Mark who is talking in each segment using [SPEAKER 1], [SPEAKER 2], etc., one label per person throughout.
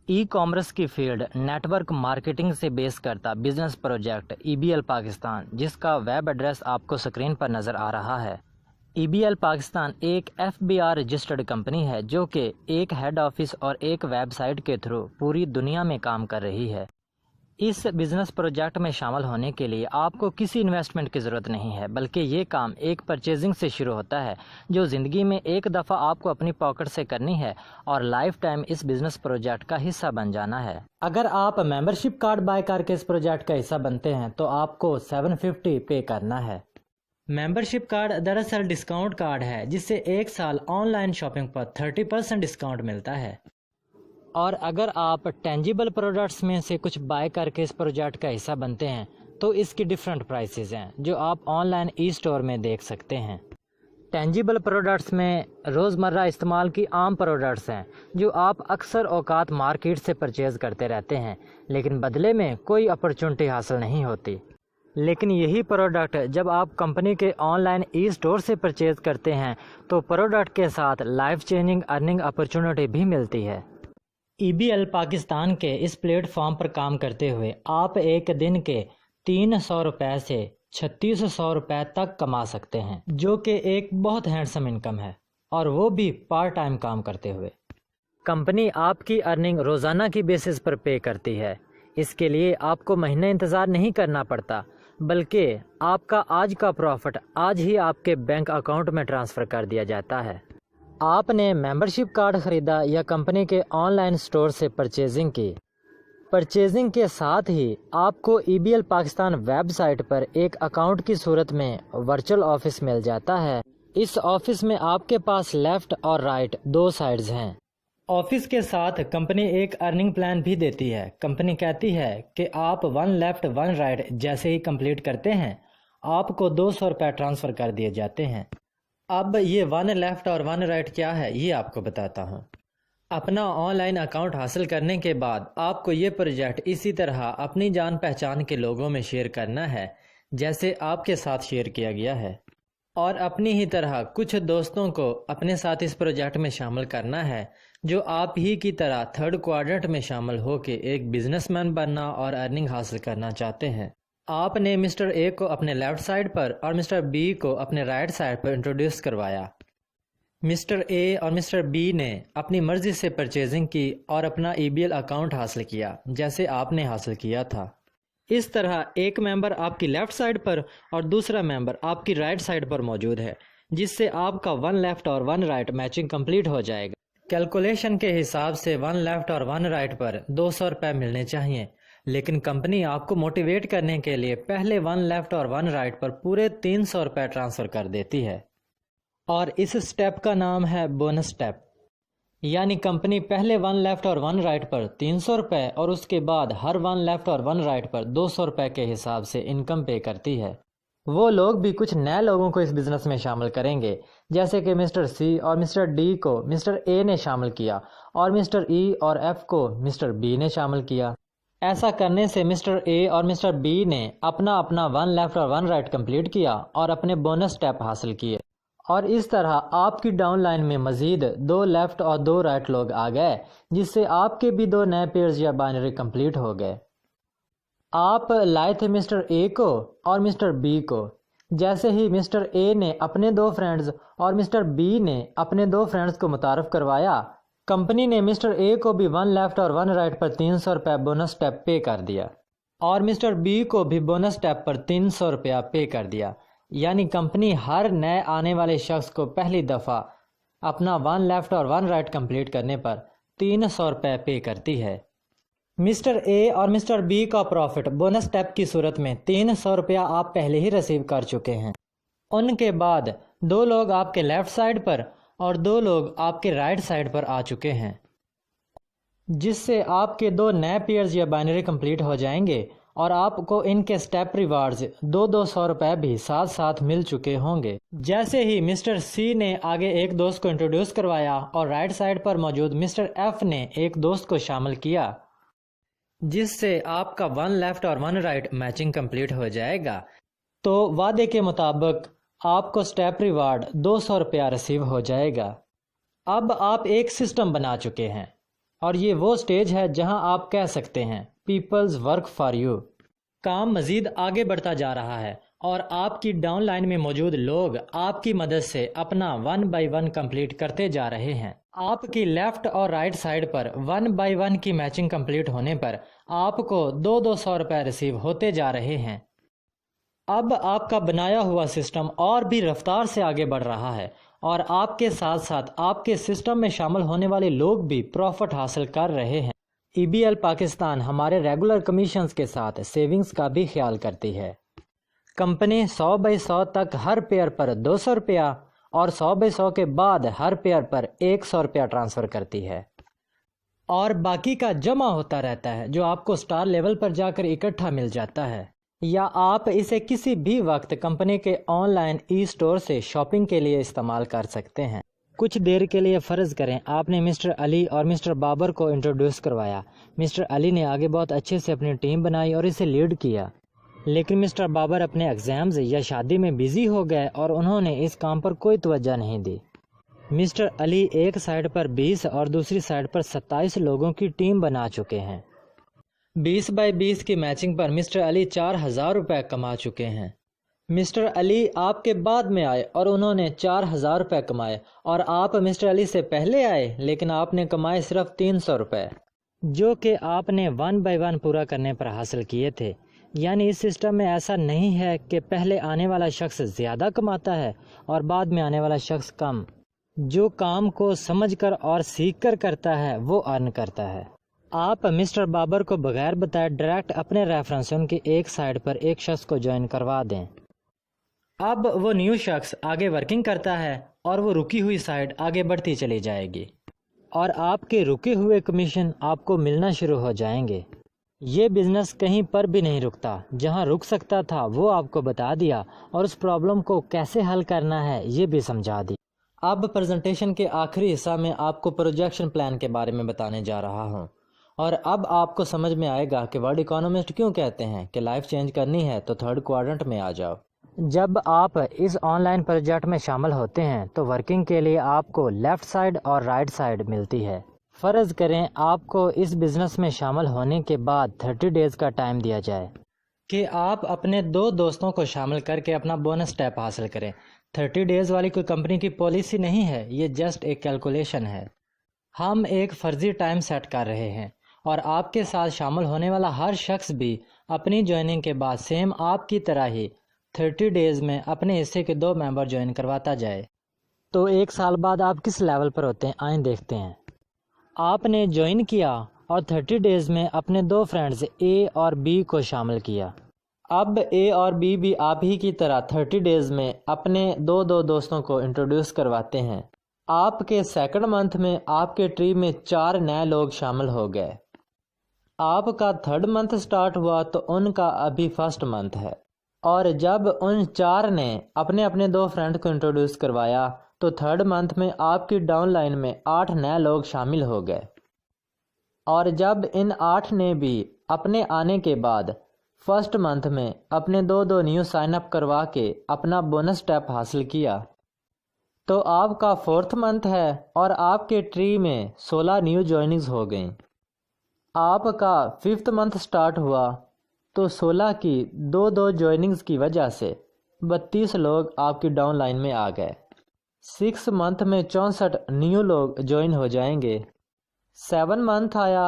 [SPEAKER 1] E commerce کی field net work marketing سے بیس کرتا بزنس پروجیکٹ EBL پاکستان، جس کا ویب ایڈریس آپ کو سکرین پر نظر آ رہا ہے۔ EBL پاکستان ایک FBR رجسٹرڈ کمپنی ہے جو کہ ایک ہیڈ آفس اور ایک ویب سائٹ کے تھرو پوری دنیا میں کام کر رہی ہے۔ اس بزنس پروجیکٹ میں شامل ہونے کے لیے آپ کو کسی انویسٹمنٹ کی ضرورت نہیں ہے، بلکہ یہ کام ایک پرچیزنگ سے شروع ہوتا ہے جو زندگی میں ایک دفعہ آپ کو اپنی پاکٹ سے کرنی ہے اور لائف ٹائم اس بزنس پروجیکٹ کا حصہ بن جانا ہے۔ اگر آپ ممبرشپ کارڈ بائی کر کے اس پروجیکٹ کا حصہ بنتے ہیں تو آپ کو 750 پے کرنا ہے۔ ممبرشپ کارڈ دراصل ڈسکاؤنٹ کارڈ ہے جس سے ایک سال on line shopping per 30% discount ملتا ہے، اور اگر آپ ٹینجیبل پروڈکٹس میں سے کچھ بائی کر کے اس پروجیکٹ کا حصہ بنتے ہیں تو اس کی ڈیفرنٹ پرائسز ہیں جو آپ آن لائن ای اسٹور میں دیکھ سکتے ہیں۔ ٹینجیبل پروڈکٹس میں روزمرہ استعمال کی عام پروڈکٹس ہیں جو آپ اکثر اوقات مارکیٹ سے پرچیز کرتے رہتے ہیں، لیکن بدلے میں کوئی اپرچونٹی حاصل نہیں ہوتی۔ لیکن یہی پروڈکٹ جب آپ کمپنی کے آن لائن ای اسٹور سے پرچیز کرتے ہیں تو پروڈکٹ کے ساتھ لائف چینجنگ ارننگ اپرچونٹی بھی ملتی ہے۔ EBL پاکستان کے اس پلیٹ فارم پر کام کرتے ہوئے آپ ایک دن کے 300 روپے سے 3600 روپے تک کما سکتے ہیں، جو کہ ایک بہت ہینڈسم انکم ہے، اور وہ بھی پارٹ ٹائم کام کرتے ہوئے۔ کمپنی آپ کی ارننگ روزانہ کی بیسس پر پے کرتی ہے، اس کے لیے آپ کو مہینہ انتظار نہیں کرنا پڑتا، بلکہ آپ کا آج کا پروفٹ آج ہی آپ کے بینک اکاؤنٹ میں ٹرانسفر کر دیا جاتا ہے۔ آپ نے ممبرشپ کارڈ خریدا یا کمپنی کے آن لائن سٹور سے پرچیزنگ کی، پرچیزنگ کے ساتھ ہی آپ کو EBL پاکستان ویب سائٹ پر ایک اکاؤنٹ کی صورت میں ورچوئل آفس مل جاتا ہے۔ اس آفس میں آپ کے پاس لیفٹ اور رائٹ دو سائڈز ہیں۔ آفس کے ساتھ کمپنی ایک ارننگ پلان بھی دیتی ہے۔ کمپنی کہتی ہے کہ آپ 1 لیفٹ 1 رائٹ جیسے ہی کمپلیٹ کرتے ہیں آپ کو 200 روپے ٹرانسفر کر دیے جاتے ہیں۔ اب یہ 1 لیفٹ اور 1 رائٹ کیا ہے یہ آپ کو بتاتا ہوں۔ اپنا آن لائن اکاؤنٹ حاصل کرنے کے بعد آپ کو یہ پروجیکٹ اسی طرح اپنی جان پہچان کے لوگوں میں شیئر کرنا ہے جیسے آپ کے ساتھ شیئر کیا گیا ہے، اور اپنی ہی طرح کچھ دوستوں کو اپنے ساتھ اس پروجیکٹ میں شامل کرنا ہے جو آپ ہی کی طرح 3rd کوارٹرنٹ میں شامل ہو کے ایک بزنس مین بننا اور ارننگ حاصل کرنا چاہتے ہیں۔ آپ نے مسٹر اے کو اپنے لیفٹ سائڈ پر اور مسٹر بی کو اپنے رائٹ سائڈ پر انٹروڈیوس کروایا۔ مسٹر اے اور مسٹر بی نے اپنی مرضی سے پرچیزنگ کی اور اپنا EBL اکاؤنٹ حاصل کیا جیسے آپ نے حاصل کیا تھا۔ اس طرح ایک ممبر آپ کی لیفٹ سائڈ پر اور دوسرا ممبر آپ کی رائٹ سائڈ پر موجود ہے، جس سے آپ کا 1 لیفٹ اور 1 رائٹ میچنگ کمپلیٹ ہو جائے گا۔ کیلکولیشن کے حساب سے 1 لیفٹ اور 1 رائٹ پر 200 روپے ملنے چاہیے، لیکن کمپنی آپ کو موٹیویٹ کرنے کے لیے پہلے 1 لیفٹ اور 1 رائٹ پر پورے 300 روپے ٹرانسفر کر دیتی ہے، اور اس سٹیپ کا نام ہے بونس سٹیپ۔ یعنی کمپنی پہلے 1 لیفٹ اور 1 رائٹ پر 300 روپے اور اس کے بعد ہر 1 لیفٹ اور 1 رائٹ پر 200 روپے کے حساب سے انکم پے کرتی ہے۔ وہ لوگ بھی کچھ نئے لوگوں کو اس بزنس میں شامل کریں گے، جیسے کہ مسٹر سی اور مسٹر ڈی کو مسٹر اے نے شامل کیا اور مسٹر ای اور ایف کو مسٹر بی نے شامل کیا۔ ایسا کرنے سے مسٹر اے اور مسٹر بی نے اپنا 1 لیفٹ اور 1 رائٹ کمپلیٹ کیا اور اپنے بونس سٹیپ حاصل کیے، اور اس طرح آپ کی ڈاؤن لائن میں مزید 2 لیفٹ اور 2 رائٹ لوگ آ گئے، جس سے آپ کے بھی 2 نئے پیئرز یا بائنری کمپلیٹ ہو گئے۔ آپ لائے تھے مسٹر اے کو اور مسٹر بی کو۔ جیسے ہی مسٹر اے نے اپنے 2 فرینڈز اور مسٹر بی نے اپنے 2 فرینڈز کو متعارف کروایا، کمپنی نے مسٹر اے کو بھی 1 لیفٹ اور 1 رائٹ پر 300 روپے بونس سٹیپ پے کر دیا، اور مسٹر بی کو بھی بونس سٹیپ پر 300 روپیہ پے کر دیا۔ یعنی کمپنی ہر نئے آنے والے شخص کو پہلی دفعہ اپنا 1 لیفٹ اور 1 رائٹ کمپلیٹ کرنے پر 300 روپے پے کرتی ہے۔ مسٹر اے اور مسٹر بی کا پروفٹ بونس سٹیپ کی صورت میں 300 روپیہ آپ پہلے ہی ریسیو کر چکے ہیں۔ ان کے بعد 2 لوگ آپ کے لیفٹ سائڈ پر اور 2 لوگ آپ کے رائٹ سائڈ پر آ چکے ہیں، جس سے آپ کے 2 نئے پیئرز یا بائنری کمپلیٹ ہو جائیں گے، اور آپ کو ان کے سٹیپ ریوارڈز 200 روپے بھی ساتھ ساتھ مل چکے ہوں گے۔ جیسے ہی مسٹر سی نے آگے ایک دوست کو انٹروڈیوس کروایا اور رائٹ سائڈ پر موجود مسٹر ایف نے ایک دوست کو شامل کیا، جس سے آپ کا 1 لیفٹ اور 1 رائٹ میچنگ کمپلیٹ ہو جائے گا، تو وعدے کے مطابق آپ کو سٹیپ ریوارڈ 200 روپیہ ریسیو ہو جائے گا۔ اب آپ ایک سسٹم بنا چکے ہیں۔ اور یہ وہ سٹیج ہے جہاں آپ کہہ سکتے ہیں پیپلز ورک فار یو۔ کام مزید آگے بڑھتا جا رہا ہے اور آپ کی ڈاؤن لائن میں موجود لوگ آپ کی مدد سے اپنا 1 بائی 1 کمپلیٹ کرتے جا رہے ہیں۔ آپ کی لیفٹ اور رائٹ سائڈ پر 1 بائی 1 کی میچنگ کمپلیٹ ہونے پر آپ کو 200 روپے ریسیو ہوتے جا رہے ہیں۔ اب آپ کا بنایا ہوا سسٹم اور بھی رفتار سے آگے بڑھ رہا ہے اور آپ کے ساتھ ساتھ آپ کے سسٹم میں شامل ہونے والے لوگ بھی پروفٹ حاصل کر رہے ہیں۔ ای بی ایل پاکستان ہمارے ریگولر کمیشنز کے ساتھ سیونگز کا بھی خیال کرتی ہے۔ کمپنی 100 بائی 100 تک ہر پیئر پر 200 روپیہ اور 100 بائی 100 کے بعد ہر پیئر پر 100 روپیہ ٹرانسفر کرتی ہے، اور باقی کا جمع ہوتا رہتا ہے جو آپ کو سٹار لیول پر جا کر اکٹھا مل جاتا ہے، یا آپ اسے کسی بھی وقت کمپنی کے آن لائن ای سٹور سے شاپنگ کے لیے استعمال کر سکتے ہیں۔ کچھ دیر کے لیے فرض کریں آپ نے مسٹر علی اور مسٹر بابر کو انٹروڈیوس کروایا۔ مسٹر علی نے آگے بہت اچھے سے اپنی ٹیم بنائی اور اسے لیڈ کیا، لیکن مسٹر بابر اپنے ایگزامز یا شادی میں بیزی ہو گئے اور انہوں نے اس کام پر کوئی توجہ نہیں دی۔ مسٹر علی ایک سائڈ پر 20 اور دوسری سائڈ پر 27 لوگوں کی ٹیم بنا چکے ہیں۔ 20 بائی 20 کی میچنگ پر مسٹر علی 4000 روپے کما چکے ہیں۔ مسٹر علی آپ کے بعد میں آئے اور انہوں نے 4000 روپے کمائے، اور آپ مسٹر علی سے پہلے آئے لیکن آپ نے کمائے صرف 300 روپے، جو کہ آپ نے 1 بائی 1 پورا کرنے پر حاصل کیے تھے۔ یعنی اس سسٹم میں ایسا نہیں ہے کہ پہلے آنے والا شخص زیادہ کماتا ہے اور بعد میں آنے والا شخص کم۔ جو کام کو سمجھ کر اور سیکھ کر کرتا ہے وہ ارن کرتا ہے۔ آپ مسٹر بابر کو بغیر بتائے ڈائریکٹ اپنے ریفرنس ان کی ایک سائڈ پر ایک شخص کو جوائن کروا دیں۔ اب وہ نیو شخص آگے ورکنگ کرتا ہے اور وہ رکی ہوئی سائڈ آگے بڑھتی چلی جائے گی، اور آپ کے رکے ہوئے کمیشن آپ کو ملنا شروع ہو جائیں گے۔ یہ بزنس کہیں پر بھی نہیں رکتا، جہاں رک سکتا تھا وہ آپ کو بتا دیا اور اس پرابلم کو کیسے حل کرنا ہے یہ بھی سمجھا دی۔ اب پریزنٹیشن کے آخری حصہ میں آپ کو پروجیکشن پلان کے بارے میں بتانے جا رہا ہوں، اور اب آپ کو سمجھ میں آئے گا کہ ورلڈ اکانومسٹ کیوں کہتے ہیں کہ لائف چینج کرنی ہے تو تھرڈ کوارٹرنٹ میں آ جاؤ۔ جب آپ اس آن لائن پروجیکٹ میں شامل ہوتے ہیں تو ورکنگ کے لیے آپ کو لیفٹ سائڈ اور رائٹ سائڈ ملتی ہے۔ فرض کریں آپ کو اس بزنس میں شامل ہونے کے بعد 30 ڈیز کا ٹائم دیا جائے کہ آپ اپنے 2 دوستوں کو شامل کر کے اپنا بونس ٹیپ حاصل کریں۔ 30 ڈیز والی کوئی کمپنی کی پالیسی نہیں ہے، یہ جسٹ ایک کیلکولیشن ہے۔ ہم ایک فرضی ٹائم سیٹ کر رہے ہیں اور آپ کے ساتھ شامل ہونے والا ہر شخص بھی اپنی جوائننگ کے بعد سیم آپ کی طرح ہی 30 ڈیز میں اپنے حصے کے 2 ممبر جوائن کرواتا جائے۔ تو 1 سال بعد آپ کس لیول پر ہوتے ہیں آئیں دیکھتے ہیں۔ آپ نے جوائن کیا اور 30 ڈیز میں اپنے 2 فرینڈز اے اور بی کو شامل کیا۔ اب اے اور بی بھی آپ ہی کی طرح 30 ڈیز میں اپنے 2 دوستوں کو انٹروڈیوس کرواتے ہیں۔ آپ کے سیکنڈ منتھ میں آپ کے ٹری میں 4 نئے لوگ شامل ہو گئے۔ آپ کا 3rd منتھ سٹارٹ ہوا تو ان کا ابھی 1st منتھ ہے، اور جب ان 4 نے اپنے 2 فرینڈ کو انٹروڈیوس کروایا تو 3rd منتھ میں آپ کی ڈاؤن لائن میں 8 نئے لوگ شامل ہو گئے، اور جب ان 8 نے بھی اپنے آنے کے بعد 1st منتھ میں اپنے 2 نیو سائن اپ کروا کے اپنا بونس ٹیپ حاصل کیا تو آپ کا 4تھ منتھ ہے اور آپ کے ٹری میں 16 نیو جوائننگز ہو گئیں۔ آپ کا 5تھ منتھ سٹارٹ ہوا تو 16 کی 2 جوائننگز کی وجہ سے 32 لوگ آپ کی ڈاؤن لائن میں آ گئے۔ 6 منتھ میں 64 نیو لوگ جوائن ہو جائیں گے۔ 7 منتھ آیا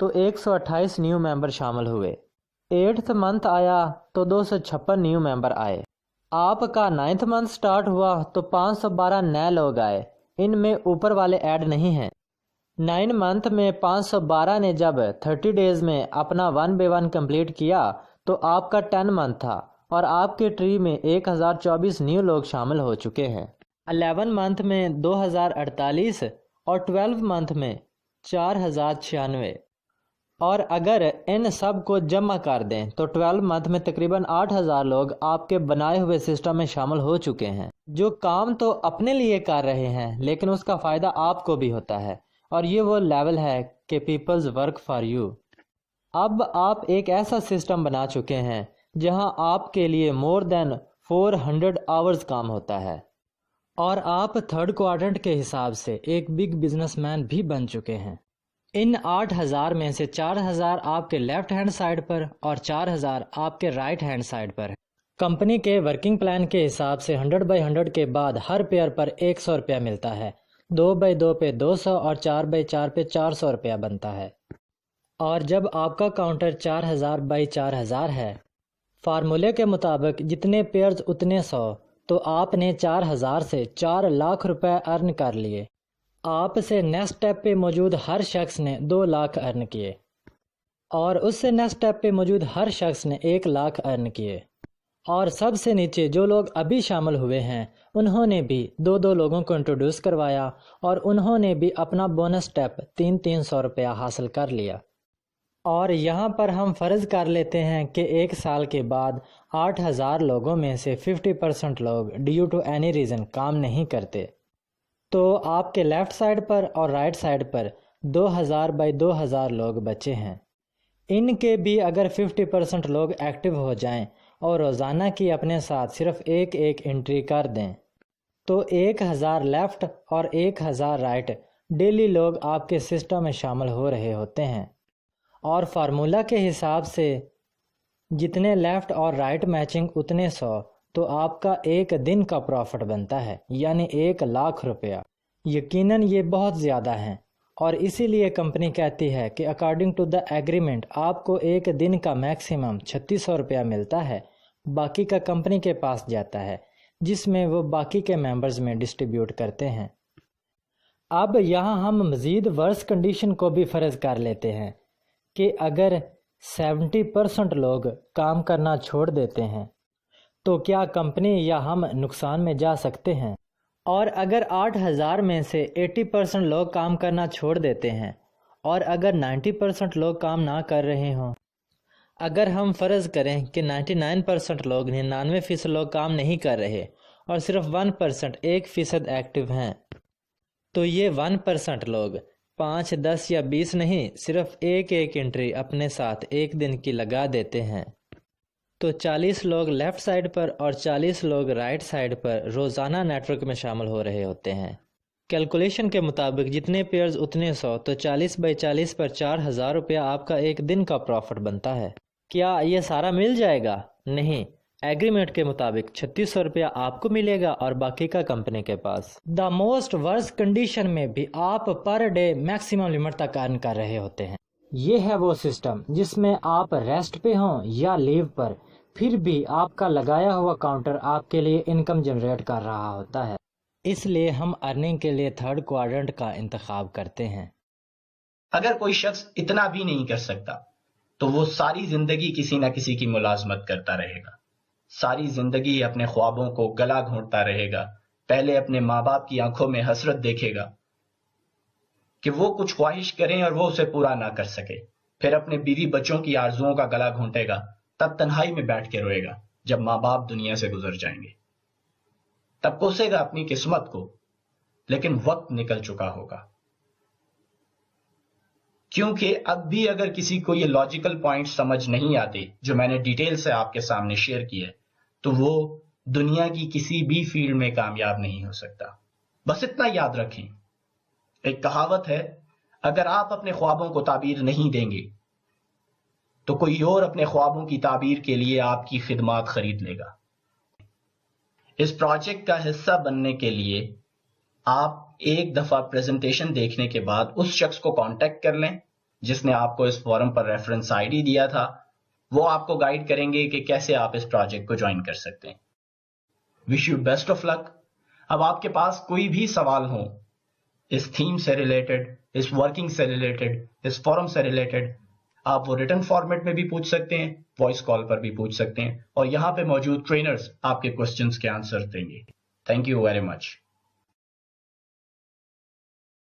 [SPEAKER 1] تو 128 نیو ممبر شامل ہوئے۔ 8تھ منتھ آیا تو 256 نیو ممبر آئے۔ آپ کا 9تھ منتھ سٹارٹ ہوا تو 512 نئے لوگ آئے، ان میں اوپر والے ایڈ نہیں ہیں۔ 9 منتھ میں 512 نے جب 30 ڈیز میں اپنا 1 بائی 1 کمپلیٹ کیا تو آپ کا 10 منتھ تھا اور آپ کے ٹری میں 1024 نیو لوگ شامل ہو چکے ہیں۔ 11 منتھ میں 2048 اور 12 منتھ میں 4096، اور اگر ان سب کو جمع کر دیں تو 12 منتھ میں تقریباً 8000 لوگ آپ کے بنائے ہوئے سسٹم میں شامل ہو چکے ہیں، جو کام تو اپنے لیے کر رہے ہیں لیکن اس کا فائدہ آپ کو بھی ہوتا ہے، اور یہ وہ لیول ہے کہ پیپلز ورک فار یو۔ اب آپ ایک ایسا سسٹم بنا چکے ہیں جہاں آپ کے لیے مور دین 400 آورز کام ہوتا ہے، اور آپ 3rd کوارٹرنٹ کے حساب سے ایک بگ بزنس مین بھی بن چکے ہیں۔ ان 8,000 میں سے 4,000 آپ کے لیفٹ ہینڈ سائڈ پر اور 4,000 آپ کے رائٹ ہینڈ سائڈ پر ہے۔ کمپنی کے ورکنگ پلان کے حساب سے 100/100 کے بعد ہر پیئر پر 100 روپیہ ملتا ہے، 2/2 پہ 200 اور 4/4 پہ 400 روپیہ بنتا ہے۔ اور جب آپ کا کاؤنٹر 4,000/4,000 ہے، فارمولے کے مطابق جتنے پیئرز اتنے 100، تو آپ نے 4,000 سے 4 لاکھ روپے ارن کر لیے۔ آپ سے نیکسٹ اسٹیپ پہ موجود ہر شخص نے 2 لاکھ ارن کیے، اور اس سے نیکسٹ اسٹیپ پہ موجود ہر شخص نے 1 لاکھ ارن کیے، اور سب سے نیچے جو لوگ ابھی شامل ہوئے ہیں انہوں نے بھی 2 لوگوں کو انٹروڈیوس کروایا، اور انہوں نے بھی اپنا بونس اسٹیپ 300 روپیہ حاصل کر لیا۔ اور یہاں پر ہم فرض کر لیتے ہیں کہ 1 سال کے بعد 8,000 لوگوں میں سے 50% لوگ ڈیو ٹو اینی ریزن کام نہیں کرتے، تو آپ کے لیفٹ سائڈ پر اور رائٹ سائڈ پر 2,000/2,000 لوگ بچے ہیں۔ ان کے بھی اگر 50% لوگ ایکٹیو ہو جائیں اور روزانہ کی اپنے ساتھ صرف ایک انٹری کر دیں، تو 1,000 لیفٹ اور 1,000 رائٹ ڈیلی لوگ آپ کے سسٹم میں شامل ہو رہے ہوتے ہیں۔ اور فارمولا کے حساب سے جتنے لیفٹ اور رائٹ میچنگ اتنے 100، تو آپ کا ایک دن کا پروفٹ بنتا ہے، یعنی 1 لاکھ روپیہ۔ یقیناً یہ بہت زیادہ ہیں، اور اسی لیے کمپنی کہتی ہے کہ اکارڈنگ ٹو دا ایگریمنٹ آپ کو ایک دن کا میکسیمم 3,600 روپیہ ملتا ہے، باقی کا کمپنی کے پاس جاتا ہے، جس میں وہ باقی کے ممبرز میں ڈسٹریبیوٹ کرتے ہیں۔ اب یہاں ہم مزید ورس کنڈیشن کو بھی فرض کر لیتے ہیں کہ اگر 70% لوگ کام کرنا چھوڑ دیتے ہیں تو کیا کمپنی یا ہم نقصان میں جا سکتے ہیں؟ اور اگر 8,000 میں سے 80% لوگ کام کرنا چھوڑ دیتے ہیں، اور اگر 90% لوگ کام نہ کر رہے ہوں، اگر ہم فرض کریں کہ 99% لوگ 99% لوگ کام نہیں کر رہے اور صرف 1% 1% ایکٹیو ہیں، تو یہ 1% لوگ 5، 10 یا 20 نہیں، صرف ایک انٹری اپنے ساتھ ایک دن کی لگا دیتے ہیں، تو 40 لوگ لیفٹ سائڈ پر اور 40 لوگ رائٹ سائڈ پر روزانہ نیٹ ورک میں شامل ہو رہے ہوتے ہیں۔ کیلکولیشن کے مطابق جتنے پیئرز اتنے 100، تو 40/40 پر 4,000 روپیہ آپ کا ایک دن کا پروفٹ بنتا ہے۔ کیا یہ سارا مل جائے گا؟ نہیں، ایگریمنٹ کے مطابق 3,600 روپیہ آپ کو ملے گا اور باقی کا کمپنی کے پاس۔ دا موسٹ ورس کنڈیشن میں بھی آپ پر ڈے میکسیمم لمٹ تک ارن کر رہے ہوتے ہیں۔ یہ ہے وہ سسٹم جس میں آپ ریسٹ پہ ہوں یا لیو پر، پھر بھی آپ کا لگایا ہوا کاؤنٹر آپ کے لیے انکم جنریٹ کر رہا ہوتا ہے۔ اس لیے ہم ارننگ کے لیے 3rd کوارٹرنٹ کا انتخاب کرتے ہیں۔
[SPEAKER 2] اگر کوئی شخص اتنا بھی نہیں کر سکتا تو وہ ساری زندگی کسی نہ کسی کی ملازمت کرتا رہے گا، ساری زندگی اپنے خوابوں کو گلا گھونٹتا رہے گا، پہلے اپنے ماں باپ کی آنکھوں میں حسرت دیکھے گا کہ وہ کچھ خواہش کریں اور وہ اسے پورا نہ کر سکے، پھر اپنے بیوی بچوں کی آرزوؤں کا گلا گھونٹے گا، تب تنہائی میں بیٹھ کے روئے گا جب ماں باپ دنیا سے گزر جائیں گے، تب کوسے گا اپنی قسمت کو، لیکن وقت نکل چکا ہوگا۔ کیونکہ اب بھی اگر کسی کو یہ لاجیکل پوائنٹ سمجھ نہیں آتے جو میں نے ڈیٹیل سے آپ کے سامنے شیئر کیے، تو وہ دنیا کی کسی بھی فیلڈ میں کامیاب نہیں ہو سکتا۔ بس اتنا یاد رکھیں، ایک کہاوت ہے، اگر آپ اپنے خوابوں کو تعبیر نہیں دیں گے تو کوئی اور اپنے خوابوں کی تعبیر کے لیے آپ کی خدمات خرید لے گا۔ اس پروجیکٹ کا حصہ بننے کے لیے آپ ایک دفعہ پریزنٹیشن دیکھنے کے بعد اس شخص کو کانٹیکٹ کر لیں جس نے آپ کو اس فورم پر ریفرنس آئی ڈی دیا تھا، وہ آپ کو گائیڈ کریں گے کہ کیسے آپ اس پروجیکٹ کو جوائن کر سکتے ہیں۔ وش یو بیسٹ آف لک۔ اب آپ کے پاس کوئی بھی سوال ہو اس تھیم سے ریلیٹڈ، اس ورکنگ سے ریلیٹڈ، اس فورم سے ریلیٹڈ، آپ وہ ریٹن فارمیٹ میں بھی پوچھ سکتے ہیں، وائس کال پر بھی پوچھ سکتے ہیں، اور یہاں پہ موجود ٹرینرز آپ کے کوسچنز کے آنسر دیں گے۔ Thank you very much.